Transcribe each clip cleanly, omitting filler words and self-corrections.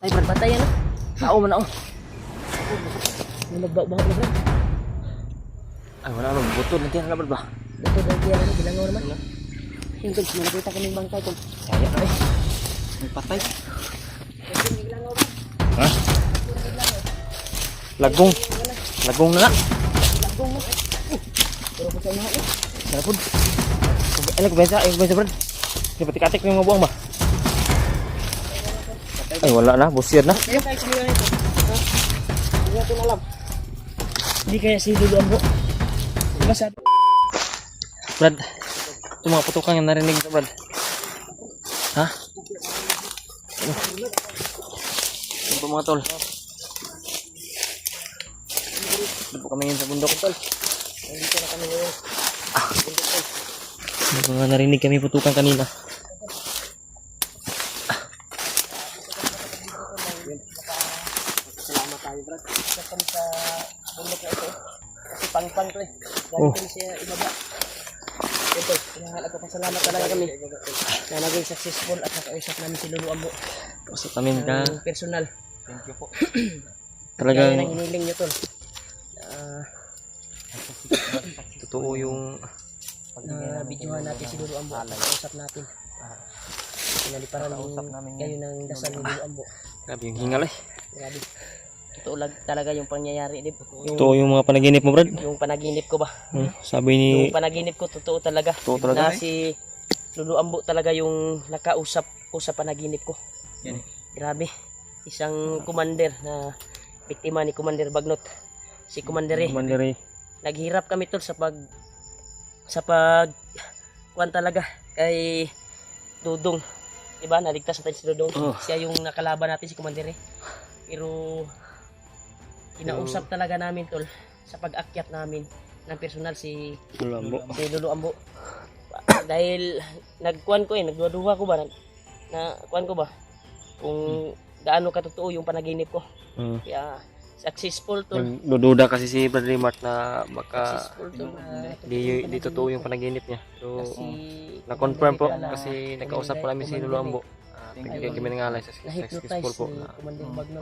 Ay, Brad, batayan na. Tao man ako. May magbaw-baw na, Brad. Ay, wala naman. Butod na tiyan na, Brad ba? Butod na tiyan na, bilangaw naman. Yung tol, nakita kami yung bangkay, tol. Kaya na, may patay. Ha? Lagong. Lagong na nga. Lagong na. Pero po sa inyo, sarapod. Ay, nagbensa, Brad. Hindi pati-katik yung mga buwang ba? Ay, wala na, busir na. Hindi natin alam. Hindi kaya si Lulu Ambo. Diba sabi? Brad, ito mga putukan yung narinig na, Brad. Ha? Ano po mga tol? Ano po kami yun sa bundok, tol? Nandito na kami ngayon. Bundok, tol. Ano po nga narinig kami putukan kanina. Salamat tayo, Brad. Isa kami sa bundok na ito. Kasi pang-pang to eh. Galing kami siya ibaba. Ito, nagpapasalamat talaga kami na naging successful at nakausap namin si Lulu Ambo. Kausap namin ka. Personal. Thank you po. Talagang kaya nang hiniling nyo tol. Totoo yung videohan natin si Lulu Ambo. Kausap natin. Pinaliparan kayo ng dasal ni Lulu Ambo. Grabe yung hingal eh. Grabe. Totoo lang talaga yung pangyayari. Totoo yung mga panaginip mo, Brad? Yung panaginip ko ba? Sabi ni... Yung panaginip ko, totoo talaga. Totoo talaga na si Lulu Ambo talaga yung nakausap ko sa panaginip ko. Yan. Grabe. Isang commander na biktima ni Commander Bagnot. Si Commander E. Naghirap kami tol sa kuwan talaga kay Dudong. Diba? Naligtas natin si Dudong. Siya yung nakalaban natin si Commander E. Pero kinausap talaga namin tol sa pag-akyat namin ng personal si Lulu Ambo. Dahil nagkuan ko nagduduha ko ba kuan ko ba kung gaano katotoo yung panaginip ko. Kaya successful tol. Nagdududa kasi si Brad Mart na baka di totoo yung panaginip niya. So na-confirm po kasi nakausap po namin si Lulu Ambo. Kaya kami nangalay sa successful po na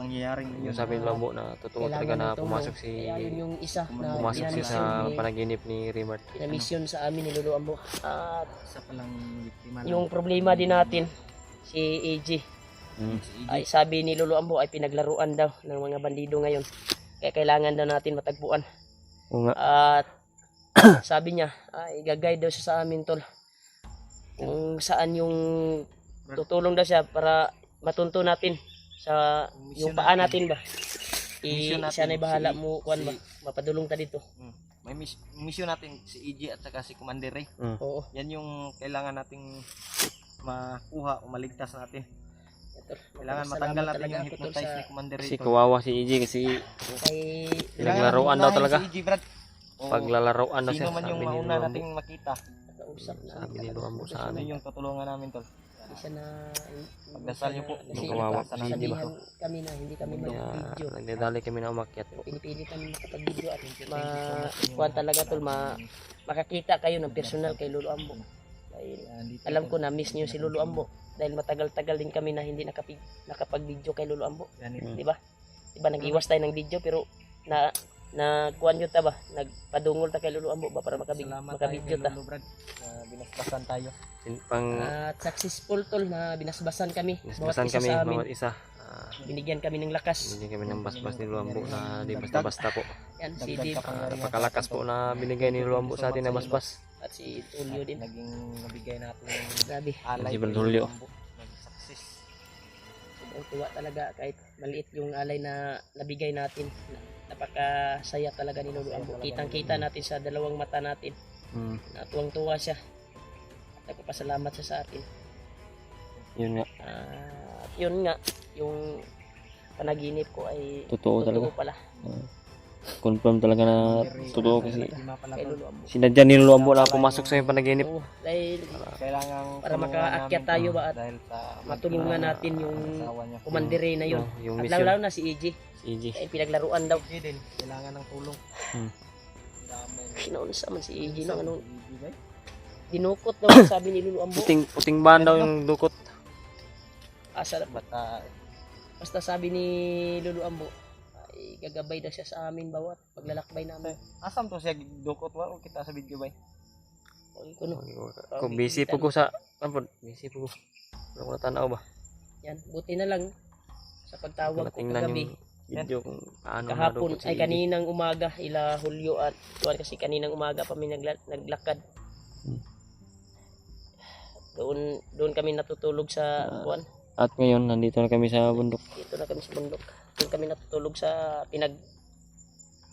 pangyayaring yung sabi ng Lambo na totoo talaga na pumasok siya sa panaginip ni Remart. Na mission sa amin ni Lulu Ambo. At yung problema din natin si AG. Ay sabi ni Lulu Ambo ay pinaglaruan daw ng mga bandido ngayon. Kaya kailangan daw natin matagpuan. At sabi niya ay gagay daw siya sa amin tol. Kung saan yung tutulong daw siya para matunto natin sa yung paa natin ba. Siya na bahala mo kuan ba mapadulong ta dito. May mission natin si EJ at saka si Commander Ray. Oo. Yan yung kailangan nating makuha o maligtas natin. Kailangan matanggal natin yung hypnotize ni Commander Ray. Kasi kawawa si EJ kasi naglaruan daw talaga. Si EJ, Brad. Paglalaroan daw siya. Sino man yung mauna nating makita. Kausap na. Sabi ni Luambo sa amin. Yung tutulungan namin tol. Isa na pagdasal niyo po yung kawawa sa namin kami na hindi kami mag-video. Nagdadali kami na umakyat. Pinipilit kami makapag-video at kuwan talaga tol makakita kayo ng personal kay Lulu Ambo. Dahil alam ko na miss niyo si Lulu Ambo dahil matagal-tagal din kami na hindi nakapag-video kay Lulu Ambo. Di ba? Nag-iwas tayo ng video pero kuwan yun ta ba? Nagpadungol ta kay Lulu Ambo ba para makabidyo ta. Binasbasan tayo. At successful tol na binasbasan kami. Binasbasan kami bawat isa. Binigyan kami ng lakas. Binigyan kami ng basbas ni Lulu Ambo na di basta-basta po. Yan si Dave. Napakalakas po na binigay ni Lulu Ambo sa atin na basbas. At si Tulio din. Naging nabigay natin grabe. Si Tulio. Success. Sobrang tuwa talaga kahit maliit yung alay na nabigay natin. Napakasaya talaga ni Lulu Ambo. Kitang-kita natin sa dalawang mata natin. Natuwang-tuwa siya. Nagpapasalamat siya sa atin. Yun nga. Yun nga. Yung panaginip ko ay totoo pala. Confirm talaga na totoo kasi sinadya ni Lulu Ambo na pumasok sa yung panaginip. Dahil para makaakyat tayo ba at matulungan natin yung kumandire na yun. At lalo na si EJ. Ay pinaglaruan daw. Kailangan ng tulong. Kinaunsa man si EJ ng ano. Dinukot daw sabi ni Lulu Ambo. Puting ban daw yung dukot. Asa dapat Basta sabi ni Lolo Ambo, ay gagabay daw siya sa amin bawat paglalakbay namin. Asam to siya dukot wa o kita sa video bay. Okay, kuno. Kung busy po ko sa busy po ko. Wala ko natanaw ba? Yan, buti na lang sa pagtawag ko Tingnan kagabi. yung video kung paano Kahapon nadukot si ay EJ. kaninang umaga ila Hulyo at tuwan kasi kaninang umaga pa kami naglakad. Doon kami natutulog sa tuwan. At ngayon nandito na kami sa bundok. Dito na kami sa bundok. Doon kami natutulog sa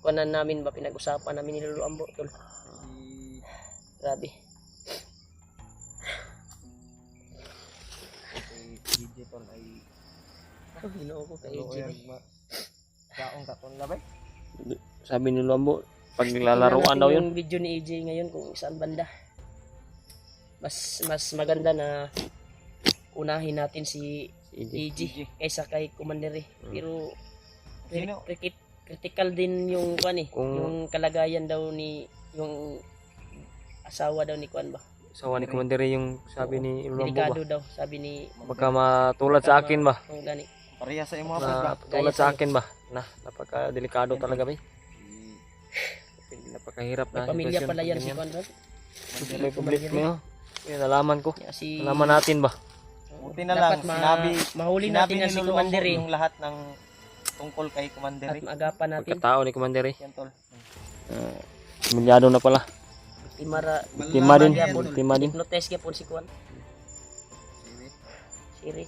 kuwanan namin ba, pinag-usapan namin ni Lolo Ambo. Tol. Grabe. DJ tol ay Oh, ginoo ko kay EJ. kaong katon labay. Sabi ni Lombo, pag lalaruan daw yun. Yung video ni EJ ngayon kung saan banda. Mas maganda na unahin natin si EJ. EJ kaysa kay Commander eh. Pero Sino? critical din yung kuan eh. Kung- Yung kalagayan daw ni yung asawa daw ni kuan ba. Sawa ni Commander yung sabi ni Lombo ba? Delikado daw sabi ni Baka matulad sa akin ba? kung gani. Pareha sa imo ba? Tulad sa akin ba? Napaka-delikado talaga ba? Napakahirap May na pamilya sitwasyon pala yan pag si ganyan. kuan ba. May problema yun. Yan, nalaman ko. Yeah, si Nalaman natin ba? Buti na lang mahuli sinabi natin ni na si Lolo Commander Ambo eh. yung lahat ng tungkol kay Commander At maagapan natin. Pagkatao ni Commander eh. yan tol. Milyado na pala. Timara Tima din. yan, tol. Tima din. hypnotize gyapon si kuan. Siri.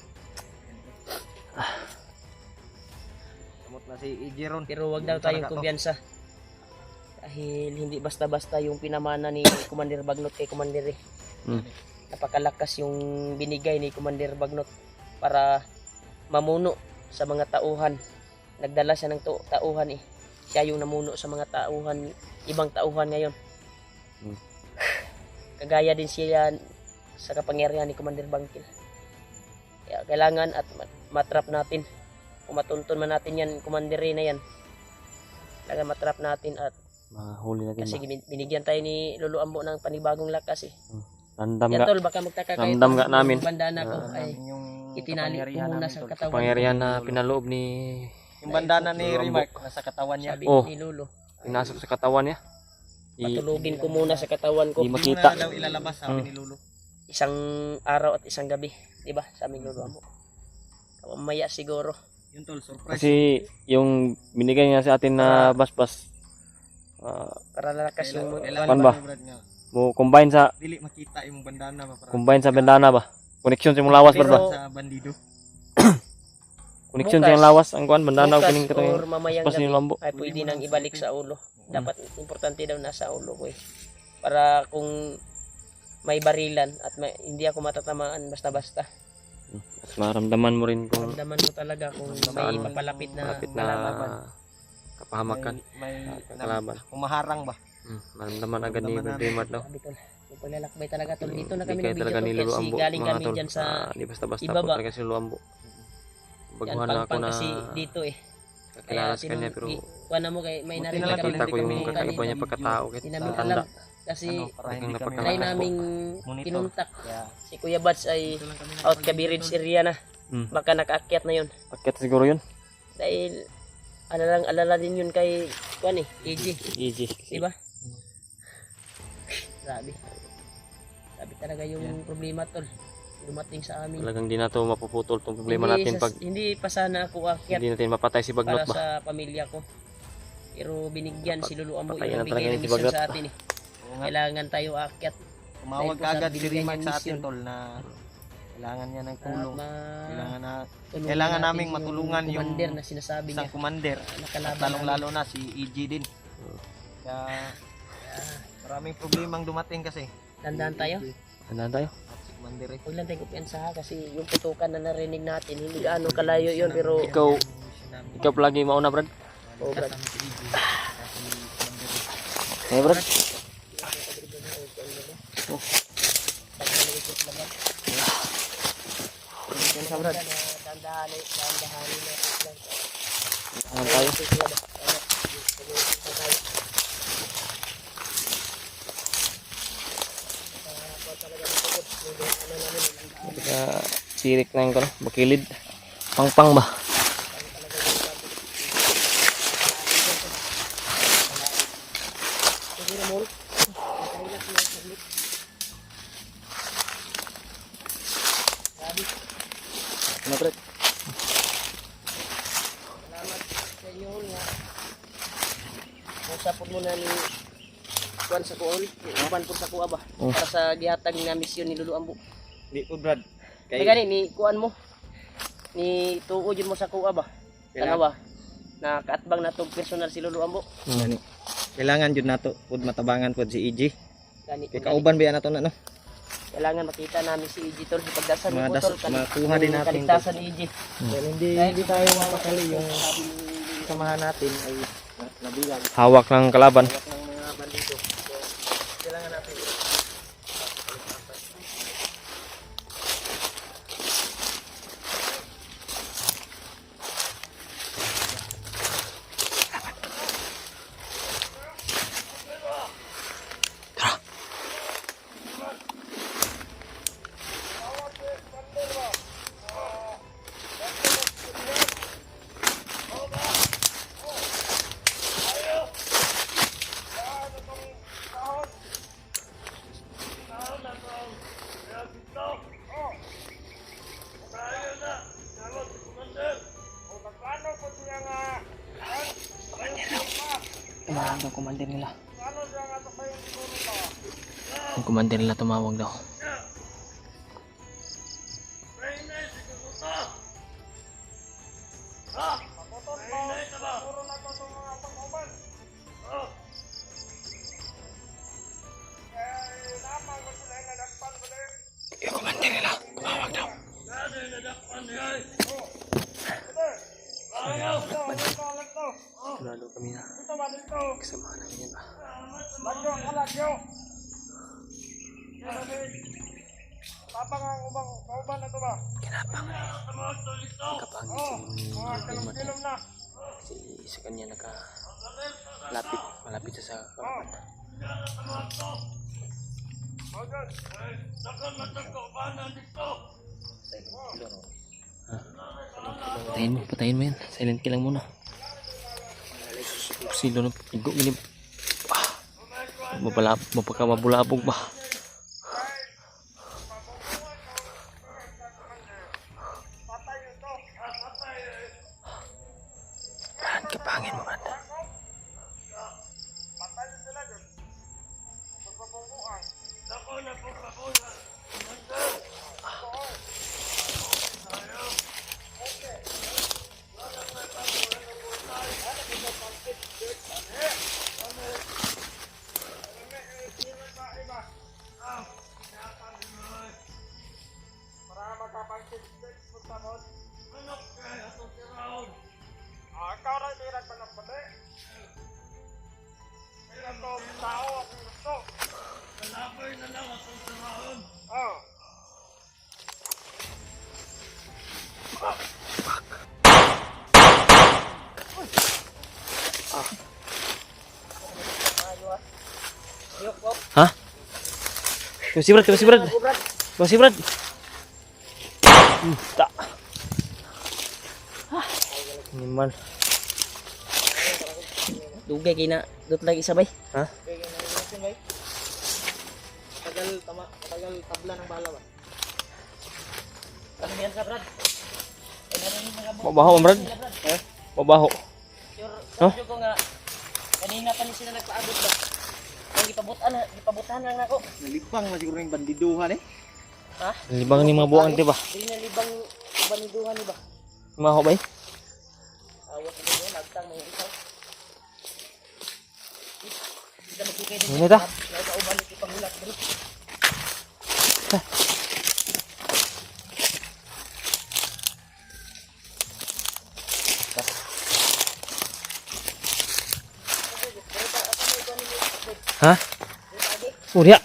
Kamot na si EJ ron. Pero wag daw tayong Talaga to. kumbiyansa. Dahil hindi basta-basta yung pinamana ni Commander Bagnot kay Commander eh. Hmm. Napakalakas yung binigay ni Commander Bagnot para mamuno sa mga tauhan. Nagdala siya ng tauhan eh. Siya yung namuno sa mga tauhan, ibang tauhan ngayon. Hmm. Kagaya din siya sa kapangyarihan ni Commander Bangkil. Kaya kailangan at matrap natin. Kung matuntun man natin yan, Commander na yan. Kailangan matrap natin at Mahuli natin kasi ba? binigyan tayo ni Lolo Ambo ng panibagong lakas eh. Randam Yan nga. tol, baka magtaka kayo. Ramdam nga namin. Yung bandana ko ay Yung itinali ko kapangyarihan muna namin, sa tol. katawan. Pangyarihan na pinaloob ni Yung bandana ni Lolo Ambo. Remark nasa katawan niya. Sabi Oh. ni Lolo. pinasok sa katawan niya. Patulugin ko muna sa katawan ko. Di Hindi makita. mo na daw ilalabas sabi ni Lolo. Isang araw at isang gabi. Diba? Sabi ni Lolo Ambo. Mamaya siguro. Yun tol, surprise. Kasi yung binigay niya sa atin na basbas, Para lalakas yung Pan ba? mo combine sa Dili makita yung bandana ba para bandana ba? Connection sa imong lawas Pero- ba? sa bandido. Connection sa bukas- imong lawas ang kuan bandana bukas kining or katong mamayang basbas ni gabi Lambo. ay pwede nang ibalik sa ulo. Dapat importante daw nasa ulo ko eh. Para kung may barilan at hindi ako matatamaan basta-basta. Mas maramdaman mo rin kung Ramdaman mo talaga kung may Saan? papalapit na malapit kalaban. na kapahamakan May kalaban. kumaharang ba? Maramdaman agad ni Maramdaman Brimart daw. Sabi tol, yung paglalakbay talaga tol. Dito na kami Hindi kaya ng talaga video ni tol Lolo kasi Ambo, galing mga kami tol. dyan sa Di basta-basta po ibaba. talaga si Lolo Ambo. yan, Baguhan na ako pangpang na kasi dito eh. kakilala sa kanya pero kuha na mo kay may Buti narinig na lang, kami. nakita ko yung Hindi kami kakaiba niya pagkatao kahit Hindi namin matanda. alam kasi Para Talagang hindi kami napakalakas try po. naming Monitor. kinuntak. Yeah. Si Kuya Bats ay Ito lang kami out Kabirits area na. Baka nakaakyat na yun. Paket siguro yun. Dahil alala din yun kay kuan eh, EJ. Easy. Diba? Grabe. Grabe talaga yung problema tol. Dumating sa amin. Talagang di na to mapuputol tong problema Hindi natin pag hindi pa sana ako akyat hindi natin mapatay si para Bagnot ba. sa pamilya ko. Pero binigyan si Lolo Ambo Patayin yung na talaga bigay yun ng si mission Bagnot. sa atin eh. Oo nga. Kailangan tayo akyat. Tumawag Dahil po sa agad si binigay Remark niyang sa atin mission. tol na kailangan niya ng At tulong. tulungan Kailangan natin naming matulungan yung commander na sinasabi Isang niya. commander. At Nakalaban lalong-lalo na si EG din. Kaya maraming problemang dumating kasi. Tandaan tayo. Tandaan tayo. At si commander eh. Huwag lang tayo kumpiyansa ha, kasi yung putukan na narinig natin, hindi gaano kalayo yun, pero Ikaw lagi mauna, Brad. oh, Brad. Eh, Brad. Yan sa Brad. Dandahanin natin lang. Tandaan tayo. Sirik na yung bakilid. Pangpang ba? usapon mo na ni kuan sa kuol, uban po sa kuha ba? Oh. Para sa gihatag na misyon ni Lolo Ambo. Di po Brad. Kaya gani ni kuan mo. Ni tuo jud mo sa kuha ba? Tanawa. Na kaatbang na tong personal si Lolo Ambo. Gani. Kailangan jud nato pud matabangan pud si EG. Gani. Kay kauban ba nato na no? Kailangan makita namin si EG tol sa pagdasan ni Madas- Tol. makuha din natin, Kaligtasan ni EG. Well, hindi tayo mapakali yung samahan natin ay nabilang Hawak ng kalaban. ng mga bandido. So, kailangan natin Tumawag daw commander nila. Yung commander nila tumawag daw. Yung commander nila tumawag daw. Lalo kami na kasama namin yun ba? Kinapang kapangit si kasi sa kanya malapit siya sa kalaban. Patayin mo yan. Silent kill lang muna. Silo na igo gini. Mapaka-mabulabog ba? Brad, kapangin mo, Brad. Ha? Tuh si Brad. Tuh si Brad. Tak. Niman. Dugay kay na dot lagi sabay. Ha? tagal tabla ng bala ba? Ano yan sa Brad? Mabaho, Brad. Mabaho. Sure ko nga kanina pa ni sila nagpaabot ba? Ang gipabutan lang nako. Nalipang na siguro yung bandiduhan eh. Ha? Libang ni mga buang ti ba? Dili na libang baniduhan ni ba? Maho ba? Awas ko yun, nagtang mga isaw. Kita magkikay din. Ano ta? Nauban ito pangulat bro. Ha? Udah.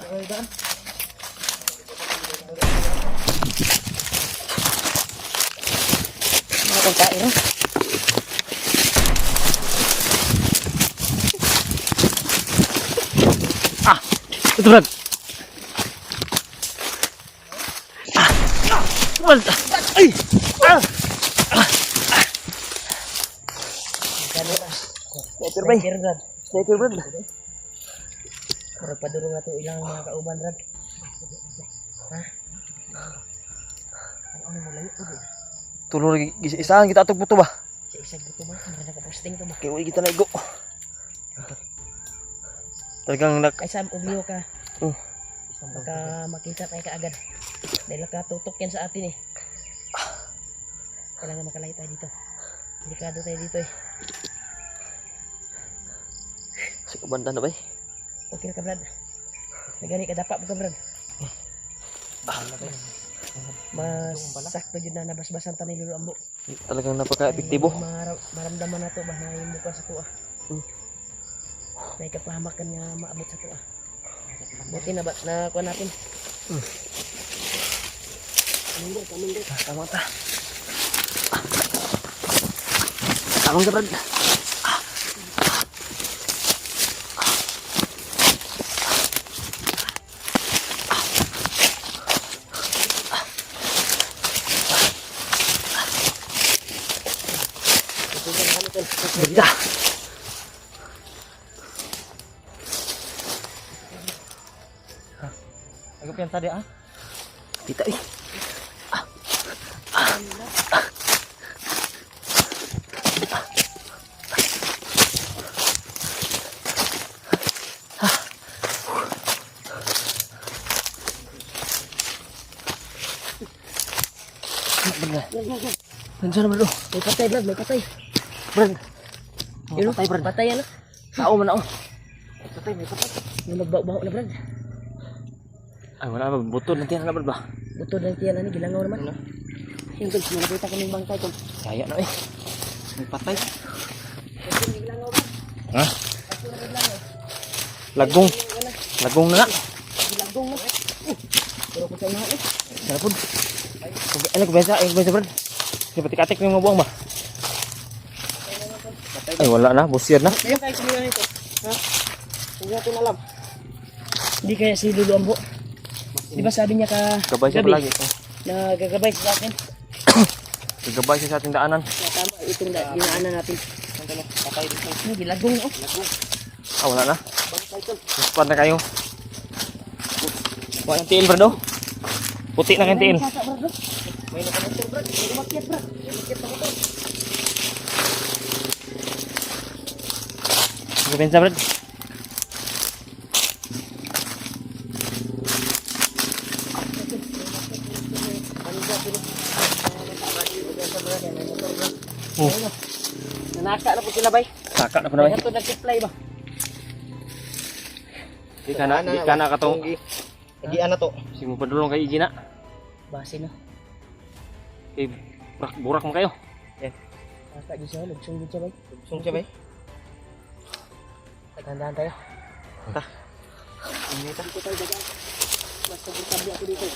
Mga pagkain no? Itu Brad. Brad. Ay. Sniper bay. Sniper Brad. Para padurong ato ilang mga kauban Brad. Ha? Ano mo layo? Tulur isahan kita atuk buto ba? Sa isang buto ba? Mga nakaposting to ba? Kaya kita na igo. Talagang nak... Ay Sam, ubiyo ka. Oh. Baka makita tayo kaagad. Dahil nakatutok yan sa atin eh. Kailangan makalayo tayo dito. Delikado tayo dito eh. Sa kabanda na ba eh? Okay na ka Brad. Nagani ka dapa mo ka Brad. Mas sakto dyan na nabasbasan tayo ni Lolo Ambo. Talagang napaka-epektibo. Maramdaman na to ba na yung mukha sa tuwa. May kapahamakan nga maabot sa tuwa. Buti na ba na kuha natin. Kaming Tama ta. Tamang ka, Brad. Ganda. Agap yan tadi ah. Kita eh. Nandiyan naman, May patay Brad, may patay. Brad. Yun, Patay, Brad. patay ano? Tao man ako. May patay. Yung magbaho na Brad. Ay, wala ba? Butod na tiyan na, Brad ba? Butod lang tiyan ani, gilangaw naman. Yung tol, nakita ko ng bangkay tol. Kaya na eh. May patay. Gilangaw ba? Ha? Lagong. Lagong na nga. Gilagong na. Pero ko sa inahan eh. Sana po. Ano, kubesa, Brad. Kasi patik-atik yung mga buwang ba? Ay, wala na. Busier na. Ayun kayo kumila nito. Ha? Hindi natin alam. Hindi kaya si Lolo Ambo. Di ba sabi niya Gabay siya gabi palagi. na gagabay sa akin? Gagabay siya sa ating daanan. Kaya tama, itong dinaanan natin. Patay dito. Hindi, gilagong oh. Ah, wala na. Bangkay tol. Maspan na kayo. Wala ng tiil, Brad, oh. Puti na kayong tiil. Sasa, Brad, oh. May nakamotor Brad. May umakyat Brad. May umakyat na motor. Kupensa, Brad. Oh, Nanaka na po sila bay. saka na pa naman. Kaya ito nag-supply ba? Di ka na katong. Nagian na to. Sige mo padulong kay Igina. Base na. Kay burak mo kayo. Naka dyan siya. Lugsong dyan siya bay. Sung siya ba? Tandaan tayo. Ini ta. Dito tayo dagang. Mas komportable ako dito.